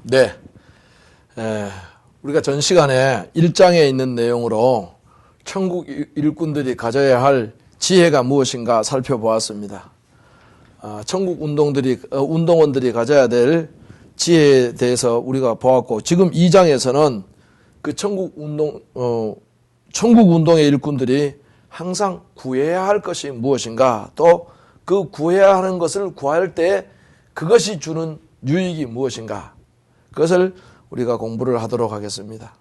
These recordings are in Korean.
네, 우리가 전 시간에 1장에 있는 내용으로 천국 일꾼들이 가져야 할 지혜가 무엇인가 살펴보았습니다. 천국 운동원들이 가져야 될 지혜에 대해서 우리가 보았고, 지금 2장에서는 그 천국 운동의 일꾼들이 항상 구해야 할 것이 무엇인가, 또 그 구해야 하는 것을 구할 때 그것이 주는 유익이 무엇인가, 그것을 우리가 공부를 하도록 하겠습니다.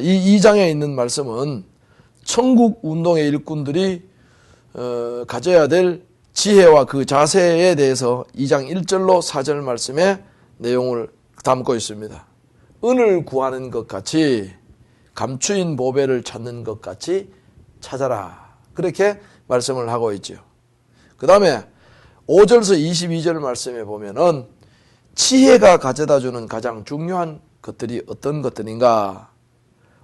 이 2장에 있는 말씀은 천국 운동의 일꾼들이 가져야 될 지혜와 그 자세에 대해서 2장 1절로 4절 말씀의 내용을 담고 있습니다. 은을 구하는 것 같이 감추인 보배를 찾는 것 같이 찾아라, 그렇게 말씀을 하고 있죠. 그 다음에 5절에서 22절 말씀에 보면은 지혜가 가져다주는 가장 중요한 것들이 어떤 것들인가.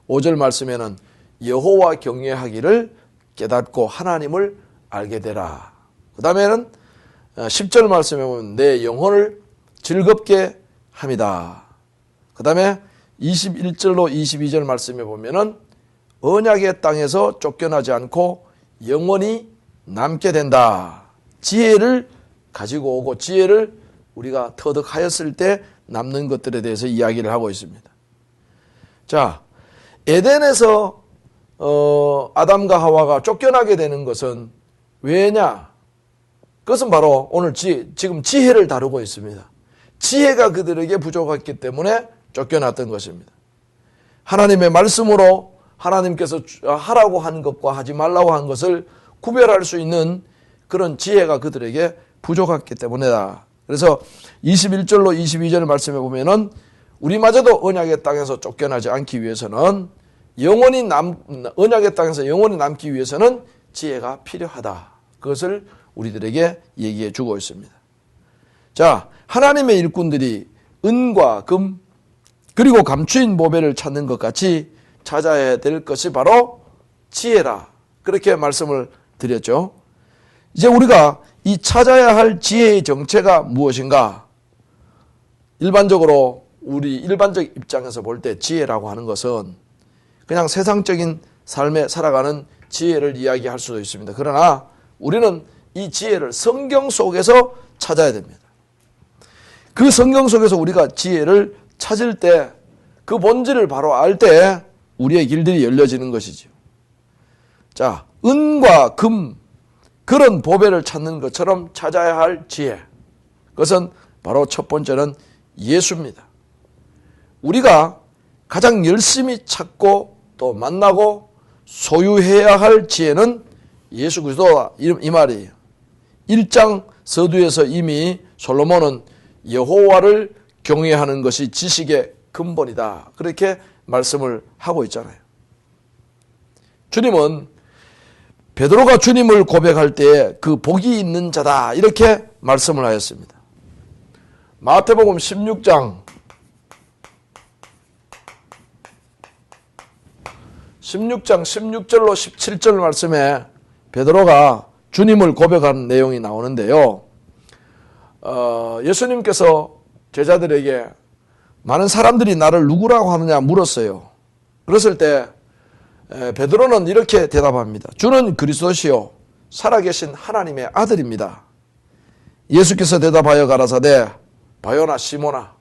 5절 말씀에는 여호와 경외하기를 깨닫고 하나님을 알게 되라. 그 다음에는 10절 말씀에 보면 내 영혼을 즐겁게 합니다. 그 다음에 21절로 22절 말씀에 보면은 언약의 땅에서 쫓겨나지 않고 영원히 남게 된다. 지혜를 가지고 오고 지혜를 우리가 터득하였을 때 남는 것들에 대해서 이야기를 하고 있습니다. 자, 에덴에서 아담과 하와가 쫓겨나게 되는 것은 왜냐? 그것은 바로 오늘 지금 지혜를 다루고 있습니다. 지혜가 그들에게 부족했기 때문에 쫓겨났던 것입니다. 하나님의 말씀으로 하나님께서 하라고 한 것과 하지 말라고 한 것을 구별할 수 있는 그런 지혜가 그들에게 부족했기 때문이다. 그래서 21절로 22절 말씀에 보면은 우리마저도 언약의 땅에서 쫓겨나지 않기 위해서는 언약의 땅에서 영원히 남기 위해서는 지혜가 필요하다. 그것을 우리들에게 얘기해 주고 있습니다. 자, 하나님의 일꾼들이 은과 금 그리고 감추인 보배를 찾는 것 같이 찾아야 될 것이 바로 지혜라. 그렇게 말씀을 드렸죠. 이제 우리가 이 찾아야 할 지혜의 정체가 무엇인가? 일반적으로 우리 일반적 입장에서 볼 때 지혜라고 하는 것은 그냥 세상적인 삶에 살아가는 지혜를 이야기할 수도 있습니다. 그러나 우리는 이 지혜를 성경 속에서 찾아야 됩니다. 그 성경 속에서 우리가 지혜를 찾을 때 그 본질을 바로 알 때 우리의 길들이 열려지는 것이죠. 자, 은과 금 그런 보배를 찾는 것처럼 찾아야 할 지혜, 그것은 바로 첫 번째는 예수입니다. 우리가 가장 열심히 찾고 또 만나고 소유해야 할 지혜는 예수 그리스도다, 이 말이에요. 1장 서두에서 이미 솔로몬은 여호와를 경외하는 것이 지식의 근본이다, 그렇게 말씀을 하고 있잖아요. 주님은 베드로가 주님을 고백할 때 그 복이 있는 자다, 이렇게 말씀을 하였습니다. 마태복음 16장 16절로 17절 말씀에 베드로가 주님을 고백한 내용이 나오는데요. 예수님께서 제자들에게 많은 사람들이 나를 누구라고 하느냐 물었어요. 그랬을 때 베드로는 이렇게 대답합니다. 주는 그리스도시요 살아계신 하나님의 아들입니다. 예수께서 대답하여 가라사대 바요나 시몬아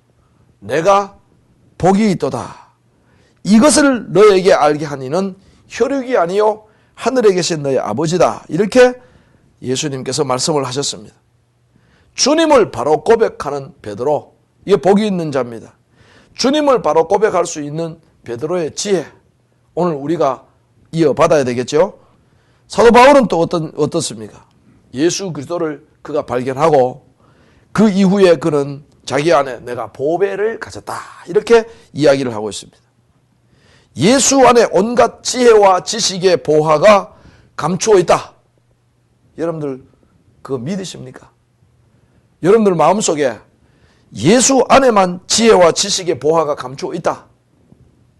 내가 복이 있도다. 이것을 너에게 알게 하니는 혈육이 아니요 하늘에 계신 너의 아버지다. 이렇게 예수님께서 말씀을 하셨습니다. 주님을 바로 고백하는 베드로, 이게 복이 있는 자입니다. 주님을 바로 고백할 수 있는 베드로의 지혜, 오늘 우리가 이어받아야 되겠죠. 사도 바울은 또 어떻습니까? 예수 그리스도를 그가 발견하고 그 이후에 그는 자기 안에 내가 보배를 가졌다, 이렇게 이야기를 하고 있습니다. 예수 안에 온갖 지혜와 지식의 보화가 감추어 있다. 여러분들 그거 믿으십니까? 여러분들 마음속에 예수 안에만 지혜와 지식의 보화가 감추어 있다,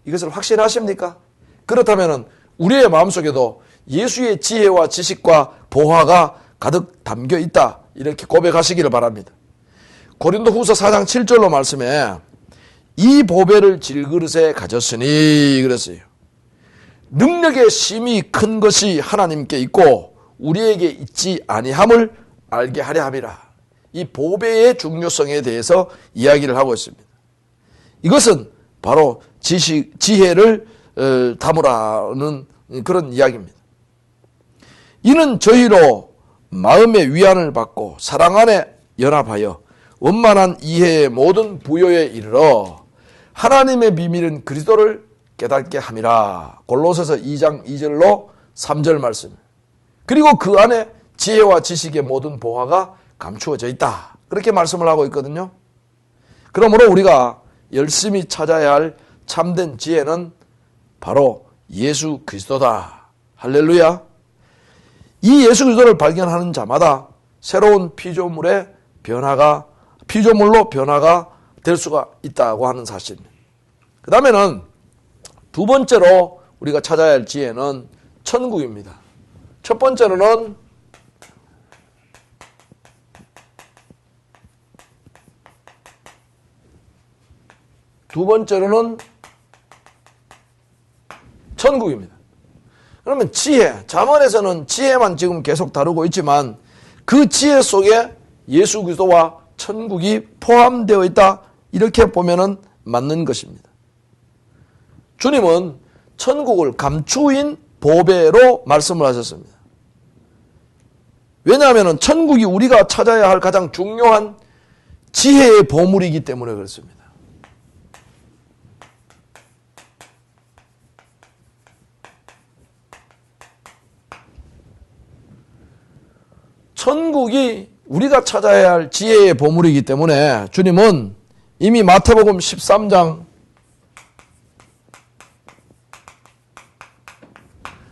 이것을 확신하십니까? 그렇다면 우리의 마음속에도 예수의 지혜와 지식과 보화가 가득 담겨 있다, 이렇게 고백하시기를 바랍니다. 고린도후서 4장 7절로 말씀에 이 보배를 질그릇에 가졌으니 그랬어요. 능력의 심이 큰 것이 하나님께 있고 우리에게 있지 아니함을 알게 하려 함이라. 이 보배의 중요성에 대해서 이야기를 하고 있습니다. 이것은 바로 지혜를 담으라는 그런 이야기입니다. 이는 저희로 마음의 위안을 받고 사랑 안에 연합하여 원만한 이해의 모든 부요에 이르러 하나님의 비밀은 그리스도를 깨닫게 함이라. 골로새서 2장 2절로 3절 말씀. 그리고 그 안에 지혜와 지식의 모든 보화가 감추어져 있다. 그렇게 말씀을 하고 있거든요. 그러므로 우리가 열심히 찾아야 할 참된 지혜는 바로 예수 그리스도다. 할렐루야. 이 예수 그리스도를 발견하는 자마다 새로운 피조물로 변화가 될 수가 있다고 하는 사실입니다. 그 다음에는 두 번째로 우리가 찾아야 할 지혜는 천국입니다. 첫 번째로는 천국입니다. 그러면 지혜, 잠언에서는 지혜만 지금 계속 다루고 있지만 그 지혜 속에 예수 그리스도와 천국이 포함되어 있다. 이렇게 보면은 맞는 것입니다. 주님은 천국을 감추인 보배로 말씀을 하셨습니다. 왜냐하면 천국이 우리가 찾아야 할 가장 중요한 지혜의 보물이기 때문에 그렇습니다. 천국이 우리가 찾아야 할 지혜의 보물이기 때문에 주님은 이미 마태복음 13장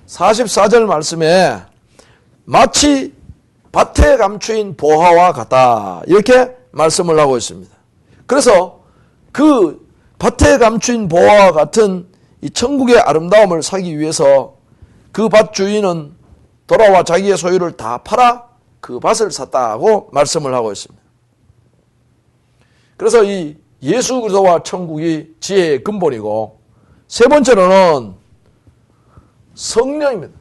44절 말씀에 마치 밭에 감추인 보화와 같다. 이렇게 말씀을 하고 있습니다. 그래서 그 밭에 감추인 보화와 같은 이 천국의 아름다움을 사기 위해서 그 밭 주인은 돌아와 자기의 소유를 다 팔아 그 밭을 샀다고 말씀을 하고 있습니다. 그래서 이 예수 그리스도와 천국이 지혜의 근본이고, 세 번째로는 성령입니다.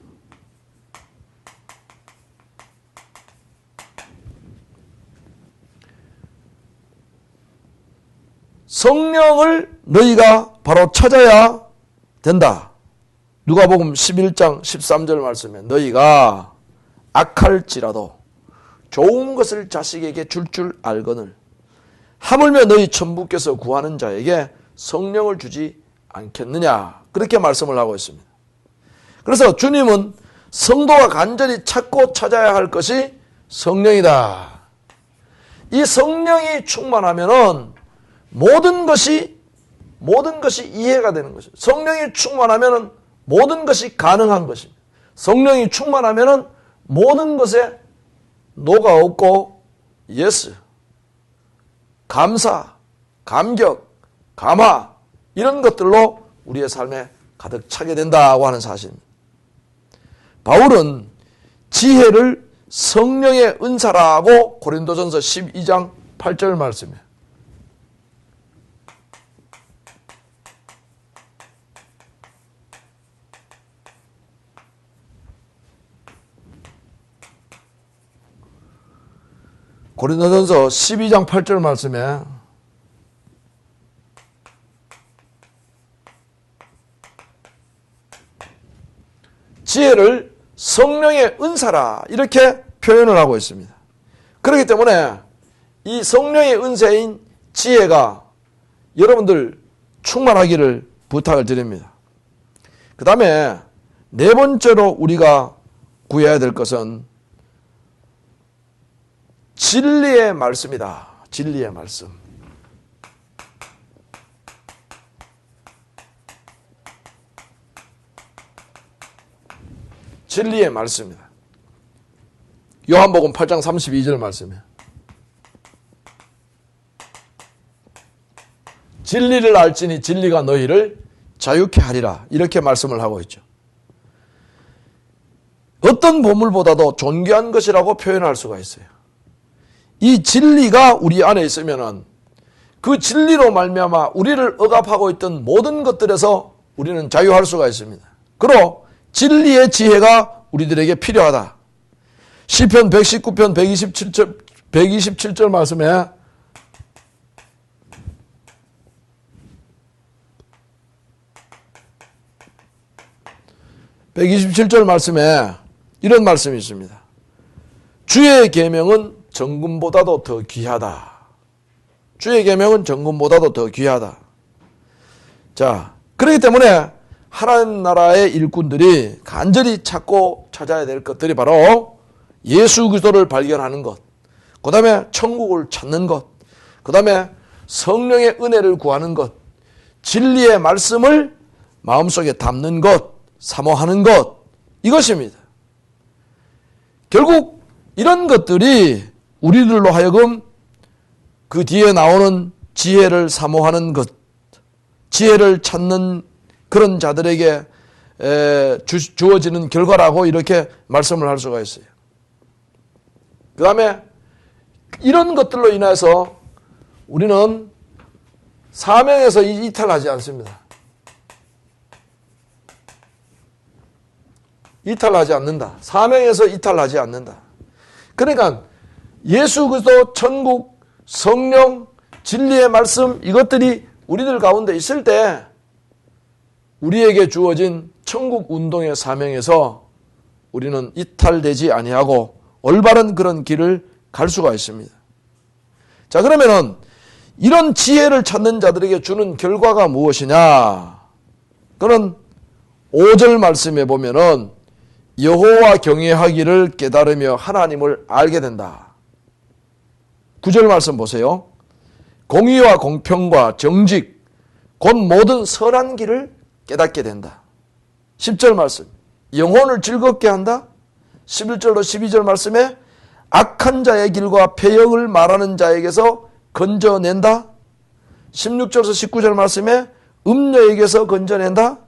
성령을 너희가 바로 찾아야 된다. 누가복음 11장 13절 말씀에 너희가 악할지라도 좋은 것을 자식에게 줄 알거늘 하물며 너희 천부께서 구하는 자에게 성령을 주지 않겠느냐. 그렇게 말씀을 하고 있습니다. 그래서 주님은 성도가 간절히 찾고 찾아야 할 것이 성령이다. 이 성령이 충만하면은 모든 것이 이해가 되는 것입니다. 성령이 충만하면은 모든 것이 가능한 것입니다. 성령이 충만하면은 모든 것에 노가 없고 예스, 감사, 감격, 감화 이런 것들로 우리의 삶에 가득 차게 된다고 하는 사실입니다. 바울은 지혜를 성령의 은사라고 고린도전서 12장 8절 말씀에 고린도전서 12장 8절 말씀에 지혜를 성령의 은사라 이렇게 표현을 하고 있습니다. 그렇기 때문에 이 성령의 은사인 지혜가 여러분들 충만하기를 부탁을 드립니다. 그 다음에 네 번째로 우리가 구해야 될 것은 진리의 말씀이다. 진리의 말씀. 진리의 말씀이다. 요한복음 8장 32절 말씀이에요. 진리를 알지니 진리가 너희를 자유케 하리라. 이렇게 말씀을 하고 있죠. 어떤 보물보다도 존귀한 것이라고 표현할 수가 있어요. 이 진리가 우리 안에 있으면은 그 진리로 말미암아 우리를 억압하고 있던 모든 것들에서 우리는 자유할 수가 있습니다. 그로 진리의 지혜가 우리들에게 필요하다. 시편 119편 127절 말씀에 이런 말씀이 있습니다. 주의 계명은 정금보다도 더 귀하다. 주의 계명은 정금보다도 더 귀하다. 자, 그렇기 때문에 하나님 나라의 일꾼들이 간절히 찾고 찾아야 될 것들이 바로 예수 그리스도를 발견하는 것, 그 다음에 천국을 찾는 것, 그 다음에 성령의 은혜를 구하는 것, 진리의 말씀을 마음속에 담는 것, 사모하는 것, 이것입니다. 결국 이런 것들이 우리들로 하여금 그 뒤에 나오는 지혜를 사모하는 것, 지혜를 찾는 그런 자들에게 주어지는 결과라고 이렇게 말씀을 할 수가 있어요. 그 다음에 이런 것들로 인해서 우리는 사명에서 이탈하지 않습니다. 이탈하지 않는다. 사명에서 이탈하지 않는다. 그러니까 예수 그리스도, 천국, 성령, 진리의 말씀, 이것들이 우리들 가운데 있을 때 우리에게 주어진 천국 운동의 사명에서 우리는 이탈되지 아니하고 올바른 그런 길을 갈 수가 있습니다. 자, 그러면은 이런 지혜를 찾는 자들에게 주는 결과가 무엇이냐? 그는 5절 말씀에 보면은 여호와 경외하기를 깨달으며 하나님을 알게 된다. 9절 말씀 보세요. 공의와 공평과 정직, 곧 모든 선한 길을 깨닫게 된다. 10절 말씀, 영혼을 즐겁게 한다. 11절로 12절 말씀에 악한 자의 길과 패역을 말하는 자에게서 건져낸다. 16절에서 19절 말씀에 음녀에게서 건져낸다.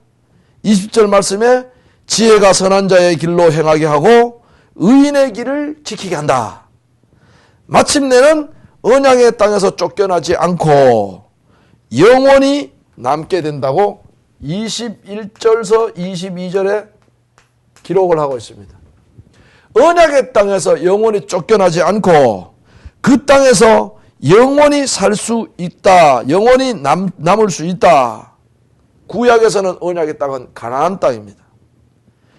20절 말씀에 지혜가 선한 자의 길로 행하게 하고 의인의 길을 지키게 한다. 마침내는 언약의 땅에서 쫓겨나지 않고 영원히 남게 된다고 21절에서 22절에 기록을 하고 있습니다. 언약의 땅에서 영원히 쫓겨나지 않고 그 땅에서 영원히 살 수 있다. 영원히 남을 수 있다. 구약에서는 언약의 땅은 가나안 땅입니다.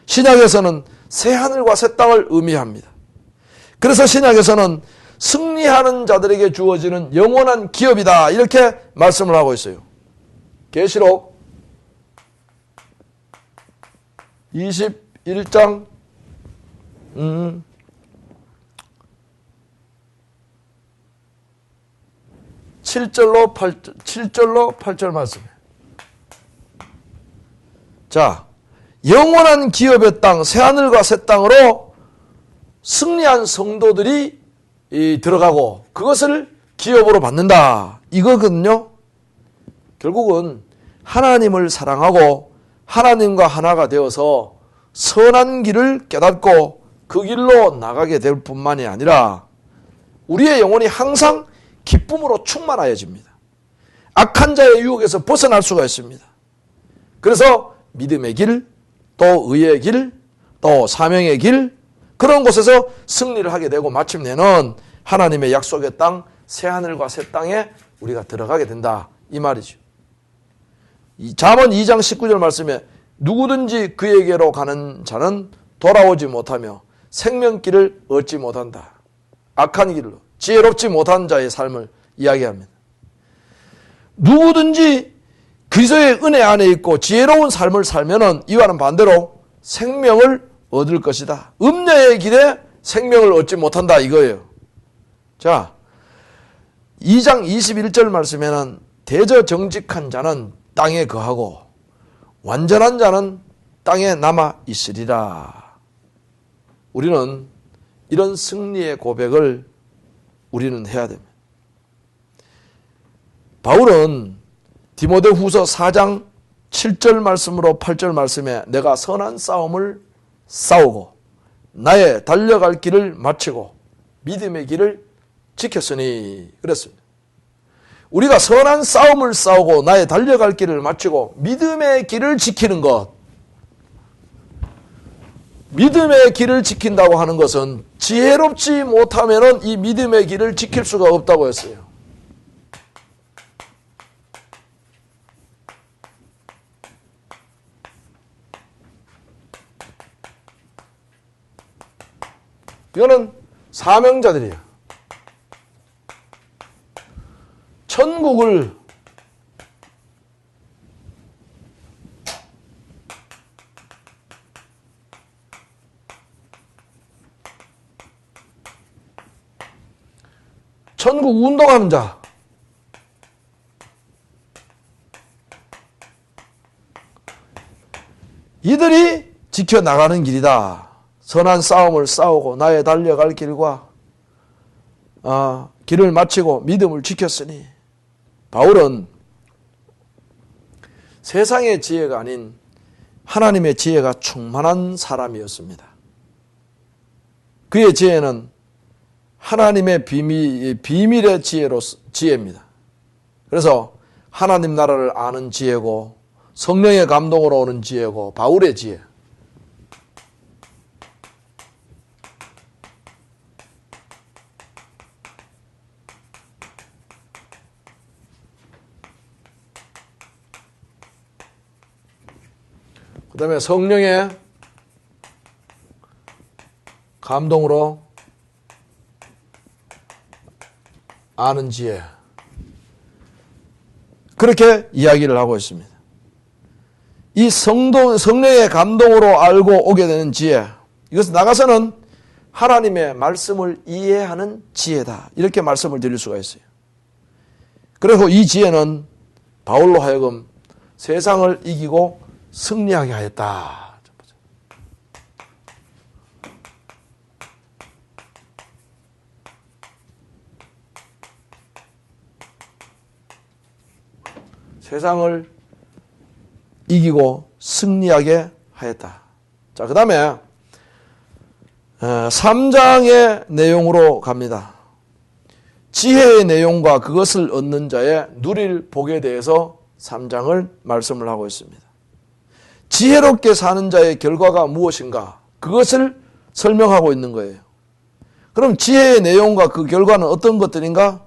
신약에서는 새하늘과 새 땅을 의미합니다. 그래서 신약에서는 승리하는 자들에게 주어지는 영원한 기업이다. 이렇게 말씀을 하고 있어요. 계시록 21장 7절로 8절 말씀. 자, 영원한 기업의 땅, 새하늘과 새 땅으로 승리한 성도들이 들어가고 그것을 기업으로 받는다. 이거거든요. 결국은 하나님을 사랑하고 하나님과 하나가 되어서 선한 길을 깨닫고 그 길로 나가게 될 뿐만이 아니라 우리의 영혼이 항상 기쁨으로 충만하여집니다. 악한 자의 유혹에서 벗어날 수가 있습니다. 그래서 믿음의 길, 또 의의 길, 또 사명의 길, 그런 곳에서 승리를 하게 되고 마침내는 하나님의 약속의 땅, 새하늘과 새 땅에 우리가 들어가게 된다. 이 말이죠. 이 잠언 2장 19절 말씀에 누구든지 그에게로 가는 자는 돌아오지 못하며 생명길을 얻지 못한다. 악한 길로 지혜롭지 못한 자의 삶을 이야기합니다. 누구든지 그리스도의 은혜 안에 있고 지혜로운 삶을 살면은 이와는 반대로 생명을 얻을 것이다. 음녀의 길에 생명을 얻지 못한다 이거예요. 자, 2장 21절 말씀에는 대저 정직한 자는 땅에 거하고 완전한 자는 땅에 남아 있으리라. 우리는 이런 승리의 고백을 우리는 해야 됩니다. 바울은 디모데후서 4장 7절 말씀으로 8절 말씀에 내가 선한 싸움을 싸우고 나의 달려갈 길을 마치고 믿음의 길을 지켰으니 그랬습니다. 우리가 선한 싸움을 싸우고 나의 달려갈 길을 마치고 믿음의 길을 지키는 것. 믿음의 길을 지킨다고 하는 것은 지혜롭지 못하면 이 믿음의 길을 지킬 수가 없다고 했어요. 이거는 사명자들이에요. 천국을 천국 운동하는 자, 이들이 지켜나가는 길이다. 선한 싸움을 싸우고 나의 달려갈 길과 길을 마치고 믿음을 지켰으니, 바울은 세상의 지혜가 아닌 하나님의 지혜가 충만한 사람이었습니다. 그의 지혜는 하나님의 비밀의 지혜입니다. 그래서 하나님 나라를 아는 지혜고 성령의 감동으로 오는 지혜고 바울의 지혜. 그 다음에 성령의 감동으로 아는 지혜. 그렇게 이야기를 하고 있습니다. 이 성령의 감동으로 알고 오게 되는 지혜, 이것은 나가서는 하나님의 말씀을 이해하는 지혜다. 이렇게 말씀을 드릴 수가 있어요. 그리고 이 지혜는 바울로 하여금 세상을 이기고 승리하게 하였다. 세상을 이기고 승리하게 하였다. 자, 그 다음에 3장의 내용으로 갑니다. 지혜의 내용과 그것을 얻는 자의 누릴 복에 대해서 3장을 말씀을 하고 있습니다. 지혜롭게 사는 자의 결과가 무엇인가? 그것을 설명하고 있는 거예요. 그럼 지혜의 내용과 그 결과는 어떤 것들인가?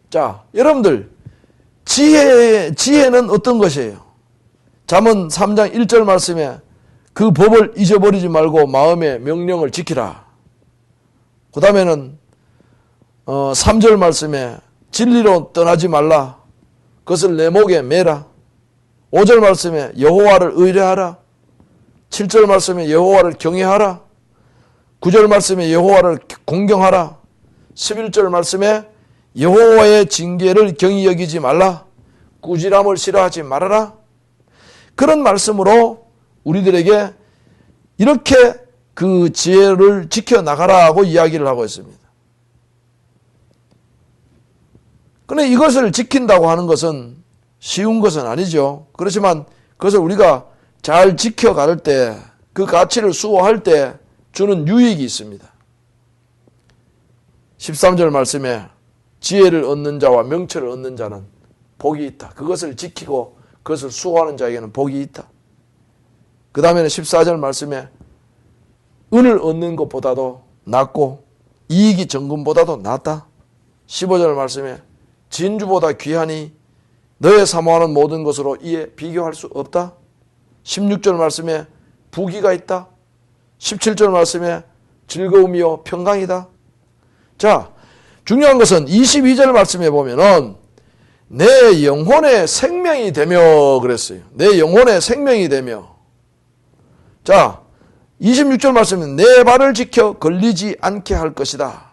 자, 여러분들, 지혜는 어떤 것이에요? 잠언 3장 1절 말씀에 그 법을 잊어버리지 말고 마음의 명령을 지키라. 그 다음에는 3절 말씀에 진리로 떠나지 말라. 그것을 내 목에 매라. 5절 말씀에 여호와를 의뢰하라. 7절 말씀에 여호와를 경외하라. 9절 말씀에 여호와를 공경하라. 11절 말씀에 여호와의 징계를 경히 여기지 말라. 꾸지람을 싫어하지 말아라. 그런 말씀으로 우리들에게 이렇게 그 지혜를 지켜나가라고 이야기를 하고 있습니다. 그런데 이것을 지킨다고 하는 것은 쉬운 것은 아니죠. 그렇지만 그것을 우리가 잘 지켜갈 때, 그 가치를 수호할 때 주는 유익이 있습니다. 13절 말씀에 지혜를 얻는 자와 명철을 얻는 자는 복이 있다. 그것을 지키고 그것을 수호하는 자에게는 복이 있다. 그 다음에는 14절 말씀에 은을 얻는 것보다도 낫고 이익이 정금보다도 낫다. 15절 말씀에 진주보다 귀하니 너의 사모하는 모든 것으로 이에 비교할 수 없다. 16절 말씀에 부귀가 있다. 17절 말씀에 즐거움이요 평강이다. 자, 중요한 것은 22절 말씀에 보면은 내 영혼의 생명이 되며 그랬어요. 내 영혼의 생명이 되며. 자, 26절 말씀은 내 발을 지켜 걸리지 않게 할 것이다.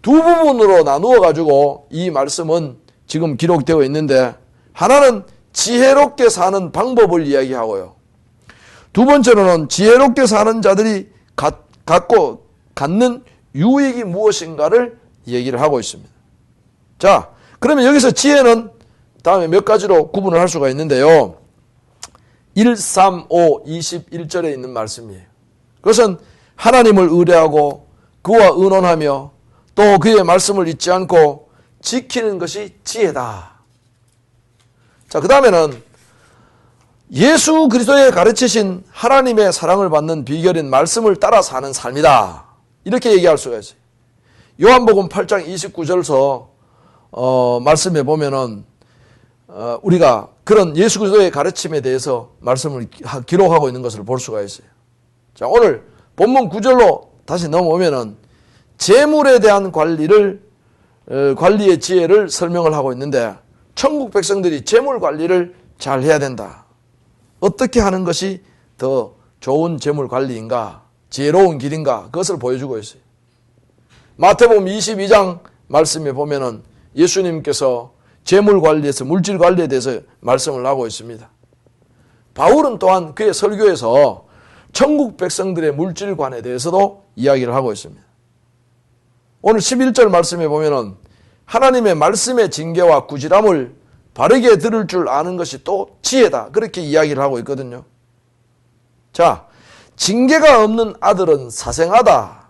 두 부분으로 나누어 가지고 이 말씀은 지금 기록되어 있는데, 하나는 지혜롭게 사는 방법을 이야기하고요. 두 번째로는 지혜롭게 사는 자들이 갖는 유익이 무엇인가를 얘기를 하고 있습니다. 자, 그러면 여기서 지혜는 다음에 몇 가지로 구분을 할 수가 있는데요. 1, 3, 5, 21절에 있는 말씀이에요. 그것은 하나님을 의뢰하고 그와 의논하며 또 그의 말씀을 잊지 않고 지키는 것이 지혜다. 자, 그 다음에는 예수 그리스도의 가르치신 하나님의 사랑을 받는 비결인 말씀을 따라 사는 삶이다. 이렇게 얘기할 수가 있어요. 요한복음 8장 29절서 말씀해 보면은 우리가 그런 예수 그리스도의 가르침에 대해서 말씀을 기록하고 있는 것을 볼 수가 있어요. 자, 오늘 본문 9절로 다시 넘어오면은 재물에 대한 관리의 지혜를 설명을 하고 있는데, 천국 백성들이 재물 관리를 잘 해야 된다. 어떻게 하는 것이 더 좋은 재물 관리인가, 지혜로운 길인가, 그것을 보여주고 있어요. 마태복음 22장 말씀에 보면은 예수님께서 재물 관리에서 물질 관리에 대해서 말씀을 하고 있습니다. 바울은 또한 그의 설교에서 천국 백성들의 물질관에 대해서도 이야기를 하고 있습니다. 오늘 11절 말씀에 보면은 하나님의 말씀의 징계와 꾸지람을 바르게 들을 줄 아는 것이 또 지혜다. 그렇게 이야기를 하고 있거든요. 자, 징계가 없는 아들은 사생하다.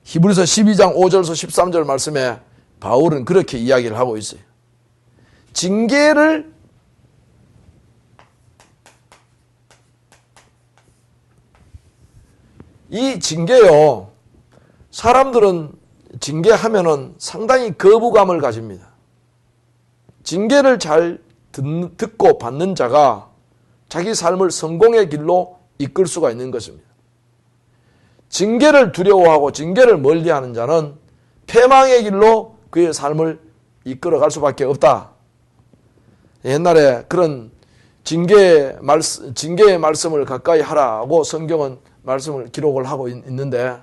히브리서 12장 5절에서 13절 말씀에 바울은 그렇게 이야기를 하고 있어요. 이 징계요, 사람들은 징계하면은 상당히 거부감을 가집니다. 징계를 잘 듣고 받는 자가 자기 삶을 성공의 길로 이끌 수가 있는 것입니다. 징계를 두려워하고 징계를 멀리하는 자는 패망의 길로 그의 삶을 이끌어갈 수밖에 없다. 옛날에 그런 징계의 말씀을 가까이 하라고 성경은 말씀을 기록을 하고 있는데,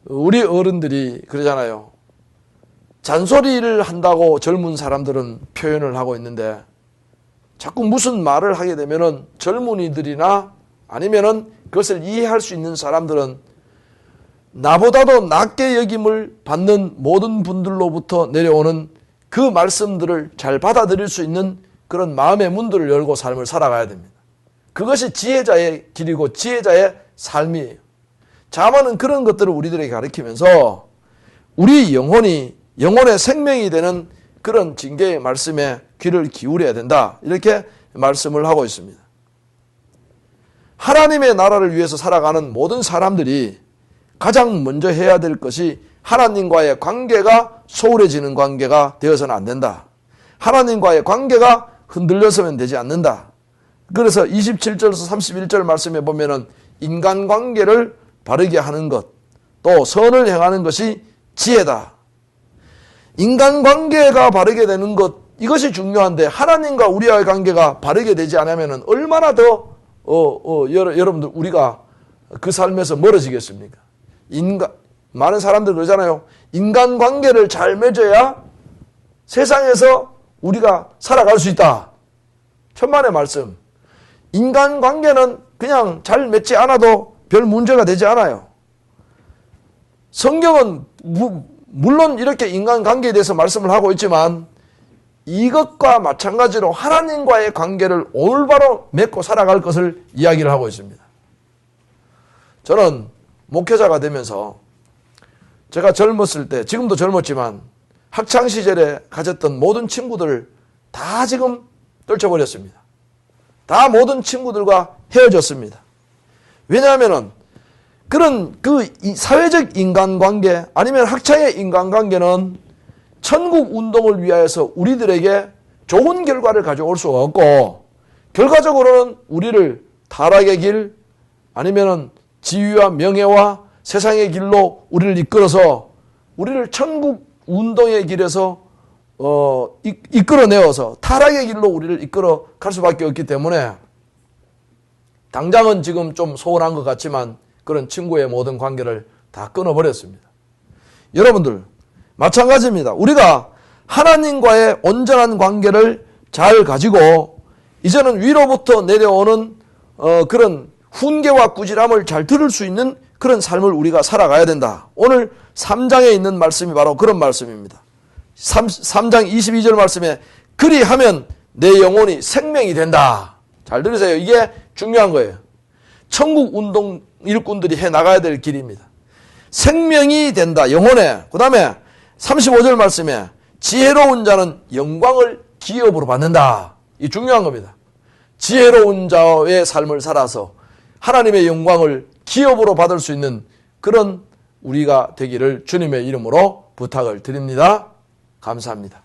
우리 어른들이 그러잖아요. 잔소리를 한다고 젊은 사람들은 표현을 하고 있는데, 자꾸 무슨 말을 하게 되면은 젊은이들이나 아니면은 그것을 이해할 수 있는 사람들은 나보다도 낮게 여김을 받는 모든 분들로부터 내려오는 그 말씀들을 잘 받아들일 수 있는 그런 마음의 문들을 열고 삶을 살아가야 됩니다. 그것이 지혜자의 길이고 지혜자의 삶이에요. 자만은 그런 것들을 우리들에게 가르치면서 우리 영혼의 생명이 되는 그런 징계의 말씀에 귀를 기울여야 된다. 이렇게 말씀을 하고 있습니다. 하나님의 나라를 위해서 살아가는 모든 사람들이 가장 먼저 해야 될 것이 하나님과의 관계가 소홀해지는 관계가 되어서는 안 된다. 하나님과의 관계가 흔들려서는 되지 않는다. 그래서 27절에서 31절 말씀에 보면은 인간관계를 바르게 하는 것, 또 선을 행하는 것이 지혜다. 인간관계가 바르게 되는 것, 이것이 중요한데 하나님과 우리와의 관계가 바르게 되지 않으면 얼마나 더 여러분들 우리가 그 삶에서 멀어지겠습니까? 많은 사람들 그러잖아요. 인간관계를 잘 맺어야 세상에서 우리가 살아갈 수 있다. 천만의 말씀. 인간관계는 그냥 잘 맺지 않아도 별 문제가 되지 않아요. 성경은 물론 이렇게 인간관계에 대해서 말씀을 하고 있지만 이것과 마찬가지로 하나님과의 관계를 올바로 맺고 살아갈 것을 이야기를 하고 있습니다. 저는 목회자가 되면서 제가 젊었을 때, 지금도 젊었지만 학창시절에 가졌던 모든 친구들을 다 지금 떨쳐버렸습니다. 다 모든 친구들과 헤어졌습니다. 왜냐하면은 그런 사회적 인간관계 아니면 학창의 인간관계는 천국 운동을 위하여서 우리들에게 좋은 결과를 가져올 수가 없고, 결과적으로는 우리를 타락의 길 아니면은 지위와 명예와 세상의 길로 우리를 이끌어서 우리를 천국 운동의 길에서 이끌어내어서 타락의 길로 우리를 이끌어 갈 수밖에 없기 때문에 당장은 지금 좀 소홀한 것 같지만 그런 친구의 모든 관계를 다 끊어버렸습니다. 여러분들 마찬가지입니다. 우리가 하나님과의 온전한 관계를 잘 가지고 이제는 위로부터 내려오는 그런 훈계와 꾸지람을 잘 들을 수 있는 그런 삶을 우리가 살아가야 된다. 오늘 3장에 있는 말씀이 바로 그런 말씀입니다. 3장 22절 말씀에 그리하면 내 영혼이 생명이 된다. 잘 들으세요. 이게 중요한 거예요. 천국 운동 일꾼들이 해나가야 될 길입니다. 생명이 된다. 영혼에. 그 다음에 35절 말씀에 지혜로운 자는 영광을 기업으로 받는다. 이 중요한 겁니다. 지혜로운 자의 삶을 살아서 하나님의 영광을 기업으로 받을 수 있는 그런 우리가 되기를 주님의 이름으로 부탁을 드립니다. 감사합니다.